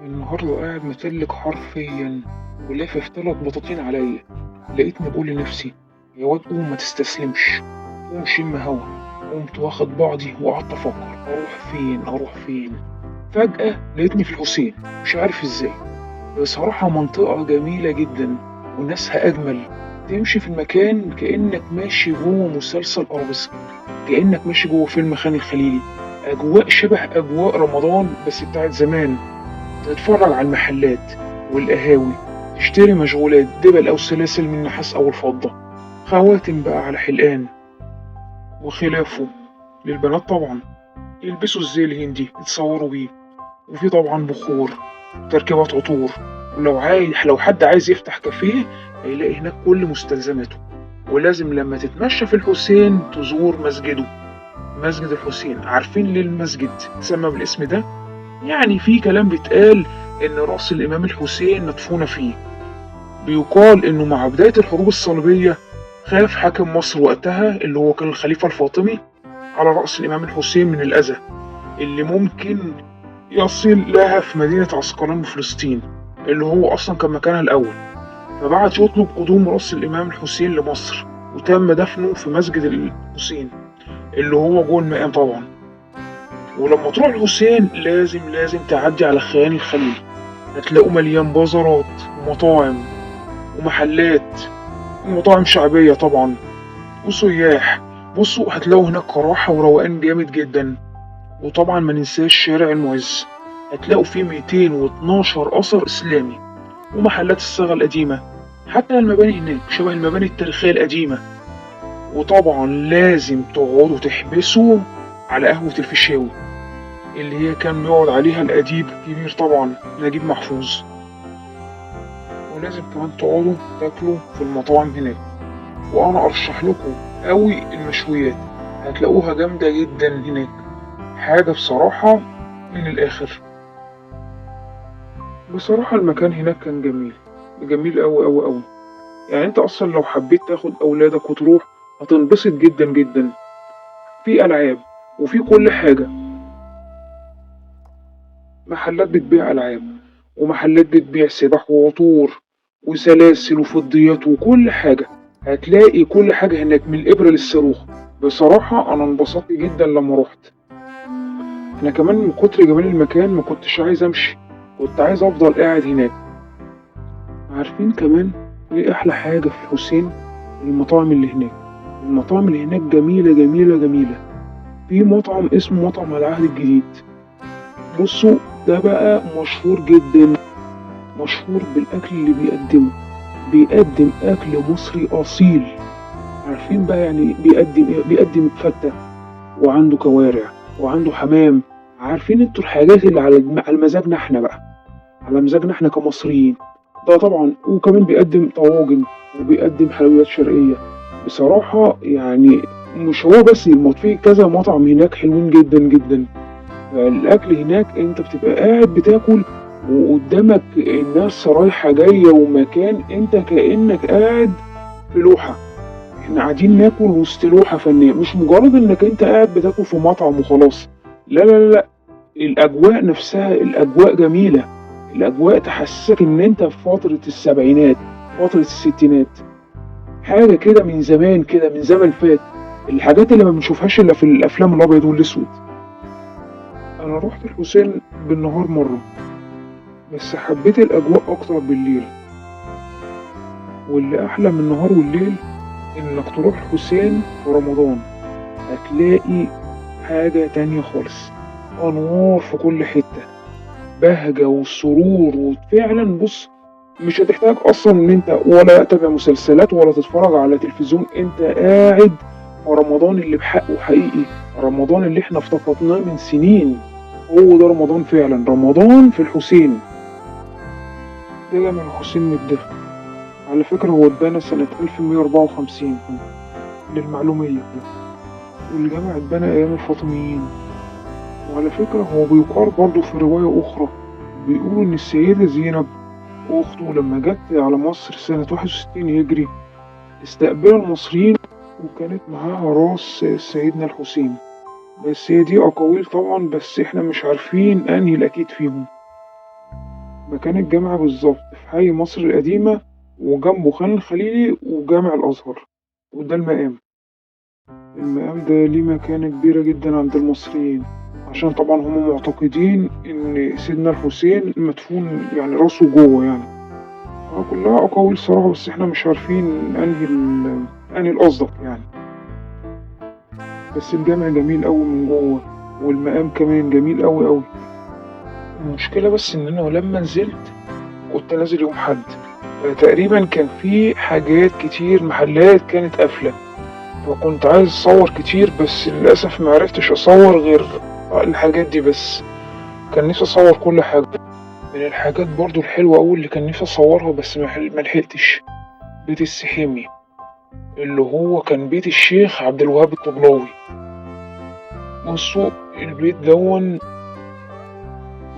النهاردة قاعد متلج حرفيا ولافف 3 بطاطين عليا. لقيتني بقول لنفسي: يا واد قوم ما تستسلمش، قوم شم هوا. قمت واخد بعضي وقعدت افكر اروح فين. فجأة لقيتني في الحسين، مش عارف ازاي. بصراحة منطقة جميلة جدا وناسها أجمل. تمشي في المكان كأنك ماشي جوه مسلسل أرابيسك، كأنك ماشي جوه فيلم خان الخليلي. أجواء شبه أجواء رمضان بس بتاعت زمان. تتفرج على المحلات والقهاوي، تشتري مشغولات دبل أو سلاسل من النحاس أو الفضة، خواتم بقى على حلقان وخلافه. للبنات طبعا يلبسوا الزي الهندي يتصوروا بيه. وفي طبعا بخور وتركيبات عطور. لو حد عايز يفتح كافيه هيلاقي هناك كل مستلزماته. ولازم لما تتمشى في الحسين تزور مسجده، مسجد الحسين. عارفين ليه المسجد اتسمى بالاسم ده؟ يعني في كلام بيتقال إن رأس الإمام الحسين مدفونة فيه. بيقال إنه مع بداية الحروب الصليبية خاف حاكم مصر وقتها اللي هو كان الخليفة الفاطمي على رأس الإمام الحسين من الأذى اللي ممكن يصل لها في مدينة عسقلان بفلسطين، اللي هو أصلا كان مكانها الأول. فبعت يطلب قدوم رأس الإمام الحسين لمصر، وتم دفنه في مسجد الحسين اللي هو جوه المقام طبعا. ولما تروح الحسين لازم تعدي على خان الخليل. هتلاقوا مليان بازارات ومطاعم ومحلات ومطاعم شعبية طبعا وسياح. بصوا هتلاقوا هناك راحة وروقان جامد جدا. وطبعا ما ننساش شارع المعز، هتلاقوا فيه 212 أثر إسلامي ومحلات الصاغة القديمة. حتى المباني هناك شبه المباني التاريخية القديمة. وطبعا لازم تقعدوا تحبسوا على قهوة الفيشاوي اللي هي كان بيقعد عليها الأديب الكبير طبعا نجيب محفوظ. ولازم كمان تقعدوا تاكلوا في المطاعم هناك. وأنا أرشح لكم أوي المشويات، هتلاقوها جامدة جدا هناك، حاجة بصراحة من الآخر. بصراحة المكان هناك كان جميل، جميل أوي أوي أوي. يعني أنت أصلا لو حبيت تاخد أولادك وتروح هتنبسط جدا جدا. في ألعاب وفي كل حاجة، محلات بتبيع ألعاب ومحلات بتبيع سباح وعطور وسلاسل وفضيات وكل حاجة. هتلاقي كل حاجة هناك من الإبرة للصاروخ. بصراحة أنا انبسطت جدا لما روحت. أنا كمان من كتر جمال المكان ما كنتش عايز أمشي، كنت عايز أفضل قاعد هناك. عارفين كمان إيه أحلى حاجة في الحسين؟ المطاعم اللي هناك. المطاعم اللي هناك جميلة جميلة جميلة. في مطعم اسمه مطعم العهد الجديد. بصوا ده بقى مشهور جدا، مشهور بالأكل اللي بيقدم أكل مصري أصيل. عارفين بقى يعني بيقدم إيه؟ بيقدم فتة وعنده كوارع وعنده حمام. عارفين انتوا الحاجات اللي على مزاجنا احنا بقى، على مزاجنا احنا كمصريين. ده طبعا وكمان بيقدم طواجن وبيقدم حلويات شرقية. بصراحة يعني مش هو بس في كذا مطعم هناك حلوين جدا جدا. الأكل هناك أنت بتبقى قاعد بتاكل وقدامك الناس رايحة جاية، ومكان أنت كأنك قاعد في لوحة. احنا قاعدين ناكل وسط لوحة فنية، مش مجرد إنك أنت قاعد بتاكل في مطعم وخلاص. لا لا لا لا، الأجواء نفسها الأجواء جميلة. الأجواء تحسسك إن أنت في فترة السبعينات، فترة الستينات، حاجة كده من زمان، كده من زمن فات. الحاجات اللي ما بنشوفهاش إلا في الأفلام الأبيض والأسود. أنا روحت الحسين بالنهار مرة، بس حبيت الأجواء أكتر بالليل. واللي أحلى من النهار والليل إنك تروح الحسين في رمضان، هتلاقي حاجة تانية خالص. أنوار في كل حتة، بهجة وسرور. وفعلا بص، مش هتحتاج أصلا إن أنت ولا تتابع مسلسلات ولا تتفرج على تلفزيون. أنت قاعد في رمضان اللي بحقه حقيقي، رمضان اللي احنا افتقدناه من سنين. هو ده رمضان فعلا، رمضان في الحسين. ده جامع الحسين متدفن. على فكرة هو اتبنى سنة 1154 للمعلومية. والجامع اتبنى أيام الفاطميين. وعلى فكرة هو بيقال برضه في رواية أخرى، بيقولوا إن السيدة زينب أخته لما جت على مصر سنة 61 هجري استقبلها المصريين، وكانت معاها راس سيدنا الحسين. بس هي دي أقاويل طبعا، بس احنا مش عارفين أنهي الأكيد فيهم. مكان الجامعة بالظبط في حي مصر القديمة، وجنبه خان الخليلي وجامع الأزهر. وده المقام ده ليه مكانة كبيرة جدا عند المصريين، عشان طبعا هم معتقدين إن سيدنا الحسين مدفون يعني راسه جوه يعني. كلها أقاويل صراحة، بس احنا مش عارفين أنهي الأصدق يعني. بس الجامع جميل أوي من جوه، والمقام كمان جميل أوي أوي. المشكلة بس إن أنا لما نزلت كنت نازل يوم حد، تقريبا كان في حاجات كتير محلات كانت قافلة، فكنت عايز أصور كتير بس للأسف معرفتش أصور غير الحاجات دي بس. كان نفسي أصور كل حاجة. من الحاجات برضو الحلوة أوي اللي كان نفسي أصورها بس ملحقتش، بيت السحيمي، اللي هو كان بيت الشيخ عبد الوهاب الطبلاوي. بصوا البيت دون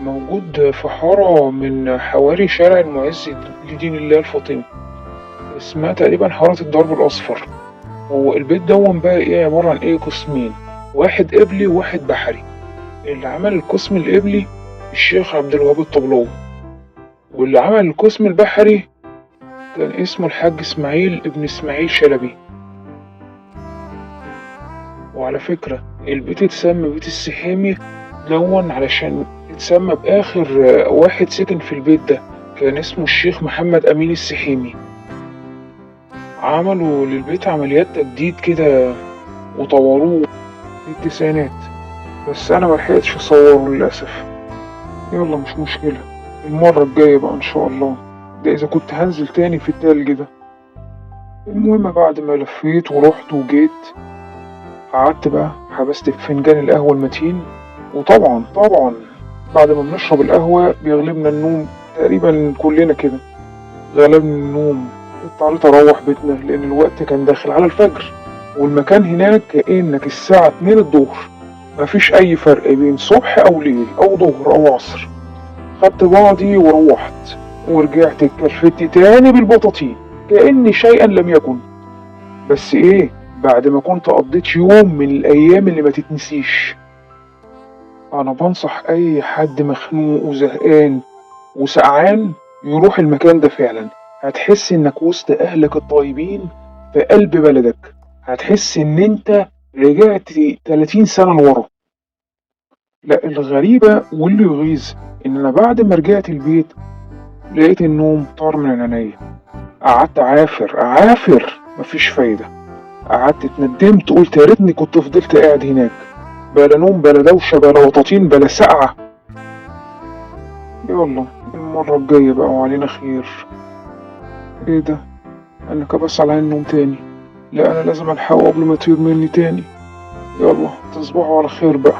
موجود في حارة من حواري شارع المعز لدين الله الفاطمي، اسمها تقريبا حارة الدرب الأصفر. هو البيت دون بقى ايه، عبارة عن ايه، قسمين، واحد قبلي وواحد بحري. اللي عمل القسم القبلي الشيخ عبد الوهاب الطبلاوي، واللي عمل القسم البحري كان اسمه الحاج اسماعيل ابن اسماعيل شلبي. وعلى فكرة البيت اتسمى بيت السحيمي دون علشان اتسمى بآخر واحد سكن في البيت ده، كان اسمه الشيخ محمد أمين السحيمي. عملوا للبيت عمليات تجديد كده وطوروه في التسعينات، بس أنا ملحقتش أصوره للأسف. يلا مش مشكلة، المرة الجاية بقى إن شاء الله، ده إذا كنت هنزل تاني في التلج ده. المهم بعد ما لفيت ورحت وجيت، قعدت بقى حبست في فنجان القهوة المتين. وطبعا بعد ما بنشرب القهوة بيغلبنا النوم، تقريبا كلنا كده غلبني النوم. اضطريت اروح بيتنا لان الوقت كان داخل على الفجر، والمكان هناك كأنك الساعة 2 الظهر، مفيش اي فرق بين صبح او ليل او ظهر او عصر. خدت بعضي وروحت، ورجعت اتكلفت تاني بالبطاطين كأن شيئا لم يكن. بس ايه، بعد ما كنت قضيت يوم من الايام اللي ما تتنسيش. انا بنصح اي حد مخنوق وزهقان وسقعان يروح المكان ده فعلا. هتحس انك وسط اهلك الطيبين في قلب بلدك، هتحس ان انت رجعت 30 سنة لورا. لا الغريبة واللي يغيظ ان انا بعد ما رجعت البيت لقيت النوم طار من عينيا. قعدت عافر مفيش فايدة. قعدت اتندمت قلت يا ريتني كنت فضلت قاعد هناك، بلا نوم بلا دوشة بلا وطاطين بلا سقعة. يلا المرة الجاية بقى وعلينا خير. ايه ده، انا كبس على النوم تاني. لا انا لازم الحقه قبل ما يطير مني تاني. يلا تصبحوا على خير بقى.